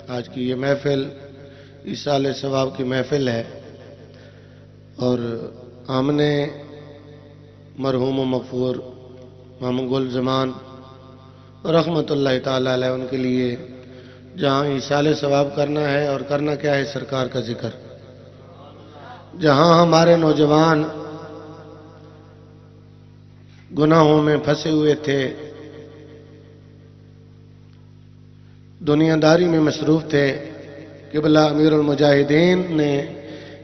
آج کی یہ محفل ایصال ثواب کی محفل ہے اور ہم نے مرحوم و مغفور محمد گل زمان رحمۃ اللہ تعالی علیہ ان کے لیے جہاں ایصال ثواب کرنا ہے، اور کرنا کیا ہے؟ سرکار کا ذکر۔ جہاں ہمارے نوجوان گناہوں میں پھنسے ہوئے تھے، دنیا داری میں مصروف تھے، قبلہ امیر المجاہدین نے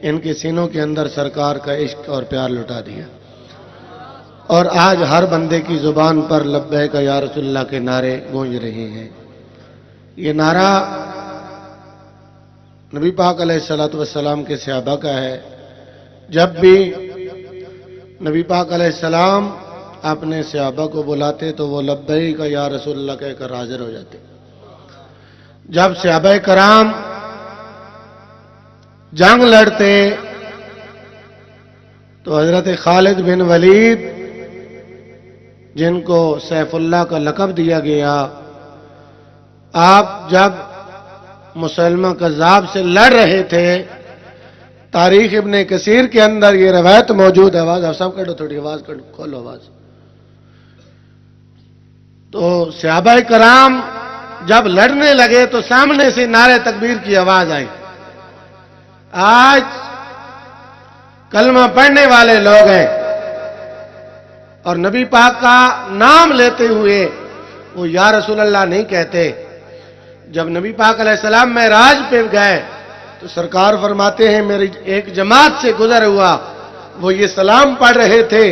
ان کے سینوں کے اندر سرکار کا عشق اور پیار لٹا دیا، اور آج ہر بندے کی زبان پر لبیک یا رسول اللہ کے نعرے گونج رہے ہیں۔ یہ نعرہ نبی پاک علیہ الصلوۃ والسلام کے صحابہ کا ہے۔ جب بھی نبی پاک علیہ السلام اپنے صحابہ کو بلاتے تو وہ لبیک یا رسول اللہ کہہ کر حاضر ہو جاتے۔ جب صحابہ کرام جنگ لڑتے تو حضرت خالد بن ولید، جن کو سیف اللہ کا لقب دیا گیا، آپ جب مسلمہ کذاب سے لڑ رہے تھے، تاریخ ابن کثیر کے اندر یہ روایت موجود ہے۔ آواز آپ سب کر تھوڑی آواز کھولو آواز۔ تو صحابہ کرام جب لڑنے لگے تو سامنے سے نعرے تکبیر کی آواز آئی۔ آج کلمہ پڑھنے والے لوگ ہیں اور نبی پاک کا نام لیتے ہوئے وہ یا رسول اللہ نہیں کہتے۔ جب نبی پاک علیہ السلام معراج پہ گئے تو سرکار فرماتے ہیں میری ایک جماعت سے گزر ہوا، وہ یہ سلام پڑھ رہے تھے۔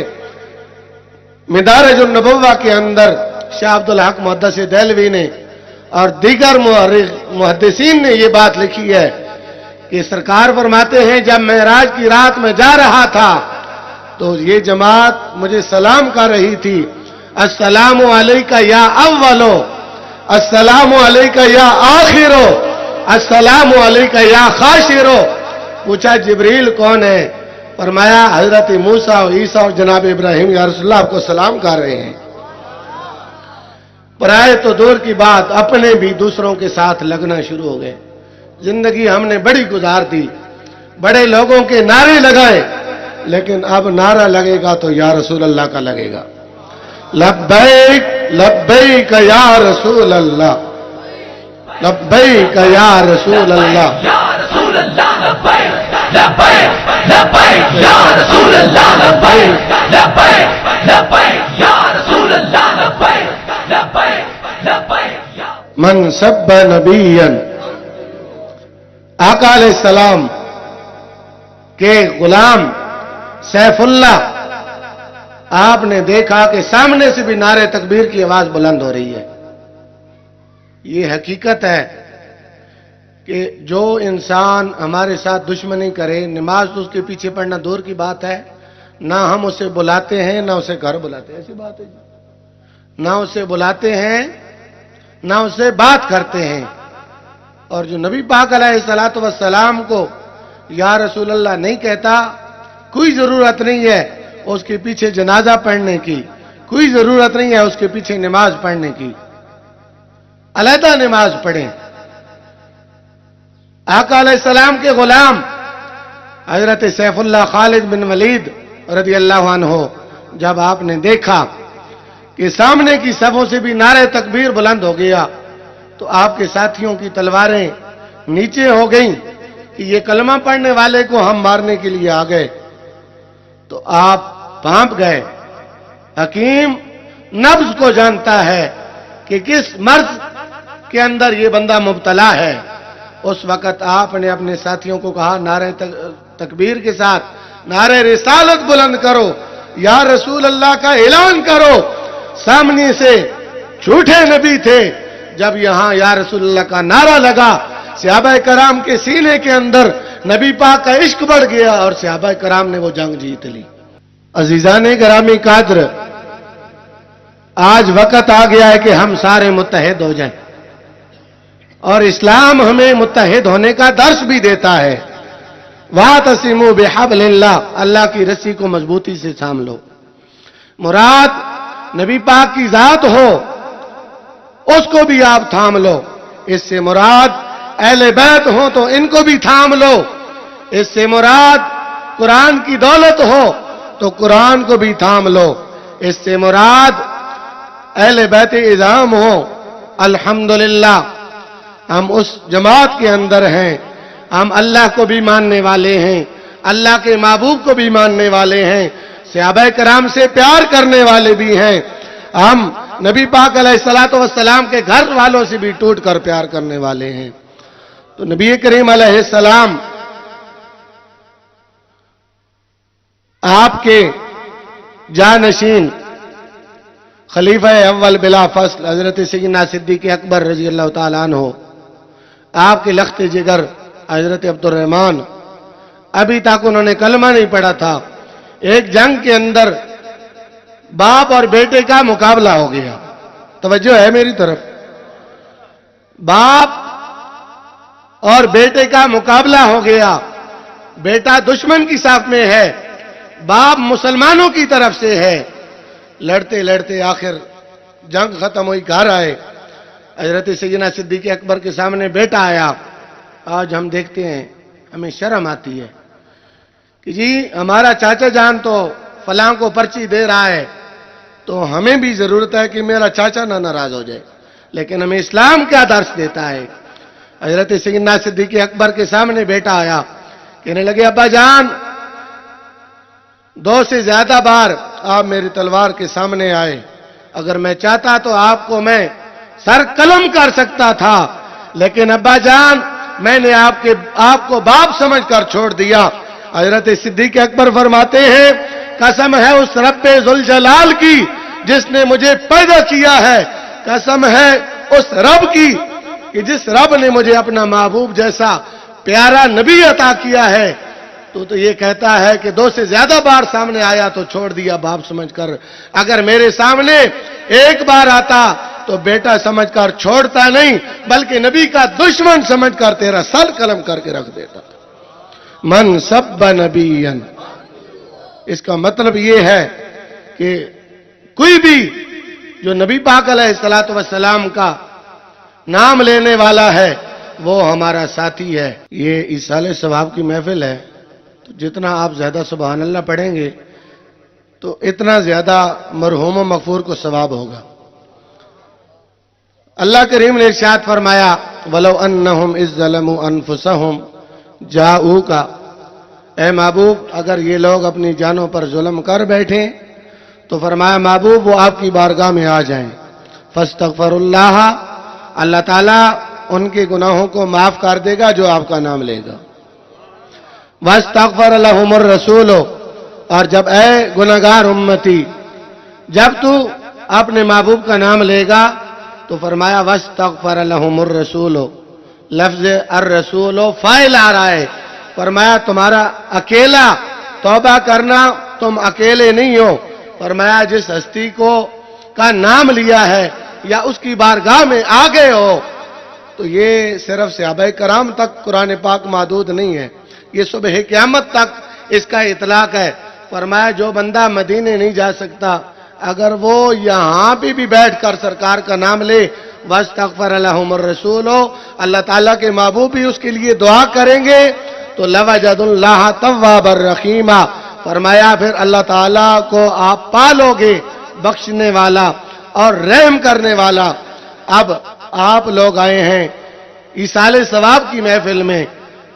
مدارج النبوہ کے اندر شاہ عبدالحق محدث دہلوی نے اور دیگر محدثین نے یہ بات لکھی ہے کہ سرکار فرماتے ہیں جب معراج کی رات میں جا رہا تھا تو یہ جماعت مجھے سلام کر رہی تھی، السلام علیکہ یا اولو، السلام علیکہ یا آخرو، السلام علیکہ یا خاشرو۔ پوچھا جبریل کون ہے؟ فرمایا حضرت موسیٰ اور عیسیٰ اور جناب ابراہیم یا رسول اللہ آپ کو سلام کر رہے ہیں۔ پرائے تو دور کی بات، اپنے بھی دوسروں کے ساتھ لگنا شروع ہو گئے۔ زندگی ہم نے بڑی گزار دی، بڑے لوگوں کے نعرے لگائے، لیکن اب نعرہ لگے گا تو یا رسول اللہ کا لگے گا۔ لبیک لبیک یا رسول اللہ، لبیک یا رسول اللہ، یا رسول اللہ لبیک لبیک لبیک یا رسول اللہ لبیک لبیک لبیک یا رسول اللہ لبیک لبیک لبیک یا من سب نبیا، آقا علیہ السلام کے غلام سیف اللہ، آپ نے دیکھا کہ سامنے سے بھی نعرے تکبیر کی آواز بلند ہو رہی ہے۔ یہ حقیقت ہے کہ جو انسان ہمارے ساتھ دشمنی کرے، نماز تو اس کے پیچھے پڑھنا دور کی بات ہے، نہ ہم اسے بلاتے ہیں نہ اسے گھر بلاتے ہیں، ایسی بات ہے جی، نہ اسے بلاتے ہیں نہ اسے بات کرتے ہیں۔ اور جو نبی پاک علیہ الصلوۃ والسلام کو یا رسول اللہ نہیں کہتا، کوئی ضرورت نہیں ہے اس کے پیچھے جنازہ پڑھنے کی، کوئی ضرورت نہیں ہے اس کے پیچھے نماز پڑھنے کی، علیحدہ نماز پڑھیں۔ آقا علیہ السلام کے غلام حضرت سیف اللہ خالد بن ولید رضی اللہ عنہ، جب آپ نے دیکھا کہ سامنے کی صفوں سے بھی نعرہ تکبیر بلند ہو گیا تو آپ کے ساتھیوں کی تلواریں نیچے ہو گئیں کہ یہ کلمہ پڑھنے والے کو ہم مارنے کے لیے آ گئے۔ تو آپ پانپ گئے۔ حکیم نبض کو جانتا ہے کہ کس مرض کے اندر یہ بندہ مبتلا ہے۔ اس وقت آپ نے اپنے ساتھیوں کو کہا نعرہ تکبیر کے ساتھ نعرہ رسالت بلند کرو، یا رسول اللہ کا اعلان کرو۔ سامنے سے جھوٹے نبی تھے، جب یہاں یا رسول اللہ کا نعرہ لگا، صحابہ کرام کے سینے کے اندر نبی پاک کا عشق بڑھ گیا اور صحابہ کرام نے وہ جنگ جیت لی۔ عزیزان گرامی قدر، آج وقت آ گیا ہے کہ ہم سارے متحد ہو جائیں، اور اسلام ہمیں متحد ہونے کا درس بھی دیتا ہے۔ وَاعْتَصِمُوا بِحَبْلِ اللَّهِ، اللہ کی رسی کو مضبوطی سے تھام لو۔ مراد نبی پاک کی ذات ہو، اس کو بھی آپ تھام لو۔ اس سے مراد اہل بیت ہوں تو ان کو بھی تھام لو. اس سے مراد قرآن کی دولت ہو تو قرآن کو بھی تھام لو. اس سے مراد اہل بیت اعظام ہو. الحمدللہ ہم اس جماعت کے اندر ہیں. ہم اللہ کو بھی ماننے والے ہیں, اللہ کے محبوب کو بھی ماننے والے ہیں, صحابہ کرام سے پیار کرنے والے بھی ہیں. ہم نبی پاک علیہ الصلوۃ والسلام کے گھر والوں سے بھی ٹوٹ کر پیار کرنے والے ہیں. تو نبی کریم علیہ السلام آپ کے جانشین خلیفہ اول بلا فصل حضرت سیدنا صدیق اکبر رضی اللہ تعالیٰ عنہ, آپ کے لخت جگر حضرت عبد الرحمن, ابھی تک انہوں نے کلمہ نہیں پڑھا تھا. ایک جنگ کے اندر باپ اور بیٹے کا مقابلہ ہو گیا. توجہ ہے میری طرف. باپ اور بیٹے کا مقابلہ ہو گیا. بیٹا دشمن کی صف میں ہے, باپ مسلمانوں کی طرف سے ہے. لڑتے لڑتے آخر جنگ ختم ہوئی, گھر آئے. حضرت سیدنا صدیق اکبر کے سامنے بیٹا آیا. آج ہم دیکھتے ہیں ہمیں شرم آتی ہے کہ جی ہمارا چاچا جان تو فلاں کو پرچی دے رہا ہے, تو ہمیں بھی ضرورت ہے کہ میرا چاچا نہ ناراض ہو جائے. لیکن ہمیں اسلام کیا درس دیتا ہے. حضرت سیدنا صدیق اکبر کے سامنے بیٹا آیا, کہنے لگے ابا جان 2 سے زیادہ بار آپ میری تلوار کے سامنے آئے. اگر میں چاہتا تو آپ کو میں سر قلم کر سکتا تھا, لیکن ابا جان میں نے آپ کو باپ سمجھ کر چھوڑ دیا. حضرت صدیق اکبر فرماتے ہیں قسم ہے اس رب ذوالجلال کی جس نے مجھے پیدا کیا ہے, قسم ہے اس رب کی کہ جس رب نے مجھے اپنا محبوب جیسا پیارا نبی عطا کیا ہے. تو یہ کہتا ہے کہ 2 سے زیادہ بار سامنے آیا تو چھوڑ دیا باپ سمجھ کر. اگر میرے سامنے ایک بار آتا تو بیٹا سمجھ کر چھوڑتا نہیں, بلکہ نبی کا دشمن سمجھ کر تیرا سر قلم کر کے رکھ دیتا. من سب نبیًا, اس کا مطلب یہ ہے کہ کوئی بھی جو نبی پاک علیہ الصلوۃ والسلام کا نام لینے والا ہے وہ ہمارا ساتھی ہے. یہ ایصال ثواب کی محفل ہے, تو جتنا آپ زیادہ سبحان اللہ پڑھیں گے تو اتنا زیادہ مرحوم و مغفور کو ثواب ہوگا. اللہ کریم نے ارشاد فرمایا وَلَوْ أَنَّهُمْ إِذْ ظَلَمُوا أَنفُسَهُمْ جَاءُوكَ, اے محبوب اگر یہ لوگ اپنی جانوں پر ظلم کر بیٹھیں تو فرمایا محبوب وہ آپ کی بارگاہ میں آ جائیں. فَاسْتَغْفَرُوا اللَّهَ, اللہ تعالیٰ ان کے گناہوں کو معاف کر دے گا جو آپ کا نام لے گا. وَاسْتَغْفَرَ لَهُمُ الرَّسُولُ, اور جب اے گناہگار امتی جب تو اپنے محبوب کا نام لے گا تو فرمایا وَاسْتَغْفَرَ لَهُمُ الرَّسُولُ, لفظ الرسول فاعل آ رہا ہے. فرمایا تمہارا اکیلا توبہ کرنا, تم اکیلے نہیں ہو. فرمایا جس ہستی کا نام لیا ہے یا اس کی بارگاہ میں آ گئے ہو, تو یہ صرف صحابہ کرام تک قرآن پاک محدود نہیں ہے, یہ صبح قیامت تک اس کا اطلاق ہے. فرمایا جو بندہ مدینے نہیں جا سکتا اگر وہ یہاں پہ بھی بیٹھ کر سرکار کا نام لے وَاسْتَغْفَرَ لَهُمُ الرَّسُولُ, اللہ تعالیٰ کے محبوب بھی اس کے لیے دعا کریں گے تو لَوَجَدُوا اللَّهَ تَوَّابًا رَحِيمًا. فرمایا پھر اللہ تعالیٰ کو آپ پالو گے بخشنے والا اور رحم کرنے والا. اب آپ لوگ آئے ہیں ایصال ثواب کی محفل میں,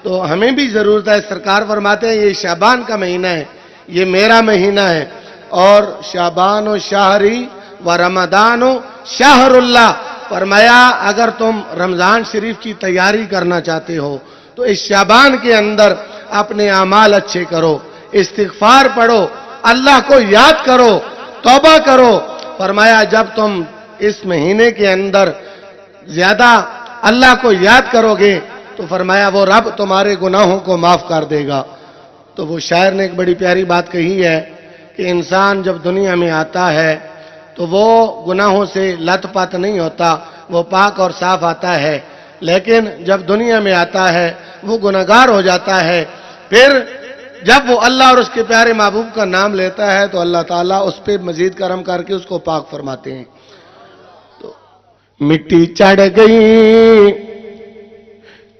تو ہمیں بھی ضرورت ہے. سرکار فرماتے ہیں یہ شعبان کا مہینہ ہے, یہ میرا مہینہ ہے, اور شعبان و شہری و رمضان و شہر اللہ. فرمایا اگر تم رمضان شریف کی تیاری کرنا چاہتے ہو تو اس شعبان کے اندر اپنے اعمال اچھے کرو, استغفار پڑھو, اللہ کو یاد کرو, توبہ کرو. فرمایا جب تم اس مہینے کے اندر زیادہ اللہ کو یاد کرو گے تو فرمایا وہ رب تمہارے گناہوں کو معاف کر دے گا. تو وہ شاعر نے ایک بڑی پیاری بات کہی ہے کہ انسان جب دنیا میں آتا ہے تو وہ گناہوں سے لت پت نہیں ہوتا, وہ پاک اور صاف آتا ہے. لیکن جب دنیا میں آتا ہے وہ گناہگار ہو جاتا ہے. پھر جب وہ اللہ اور اس کے پیارے محبوب کا نام لیتا ہے تو اللہ تعالیٰ اس پہ مزید کرم کر کے اس کو پاک فرماتے ہیں. تو مٹی چڑھ گئی